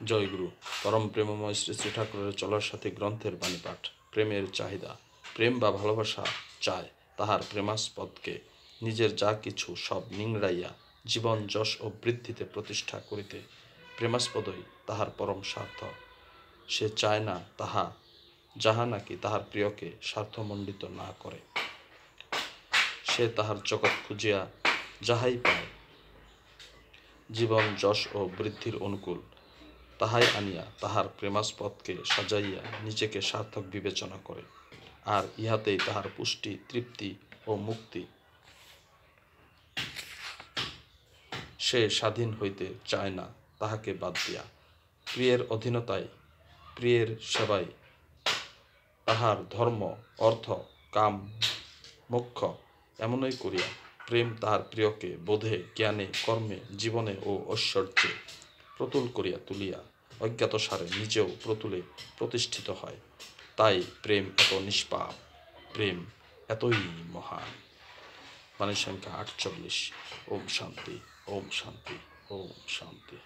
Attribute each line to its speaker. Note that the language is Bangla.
Speaker 1: জয়গুরু। পরম প্রেমময় শ্রী শ্রী ঠাকুরের চলার সাথে গ্রন্থের বাণীপাঠ। প্রেমের চাহিদা। প্রেম বা ভালোবাসা চায় তাহার প্রেমাস্পদকে নিজের যা কিছু সব নিংড়াইয়া জীবন যশ ও বৃদ্ধিতে প্রতিষ্ঠা করিতে। প্রেমাস্পদই তাহার পরম স্বার্থ। সে চায় না যাহা নাকি তাহার প্রিয়কে স্বার্থমণ্ডিত না করে। সে তাহার জগৎ খুঁজিয়া যাহাই পায় জীবন যশ ও বৃদ্ধির অনুকূল, তাহাই আনিয়া তাহার প্রেমাস্পদকে সাজাইয়া নিজেকে সার্থক বিবেচনা করে, আর ইহাতেই তাহার পুষ্টি, তৃপ্তি ও মুক্তি। সে স্বাধীন হইতে চায় না তাহাকে বাদ দিয়া। প্রিয়ের অধীনতায়, প্রিয়ের সেবায় তাহার ধর্ম, অর্থ, কাম, মোক্ষ এমনই করিয়া প্রেম তাহার প্রিয়কে বোধে, জ্ঞানে, কর্মে, জীবনে ও ঐশ্বর্যে প্রতুল করিয়া তুলিয়া অজ্ঞাতসারে নিজেও প্রতুলে প্রতিষ্ঠিত হয়। তাই প্রেম এত নিষ্পাপ, প্রেম এতই মহান। বাণী সংখ্যা 48। ওম শান্তি, ওম শান্তি, ওম শান্তি।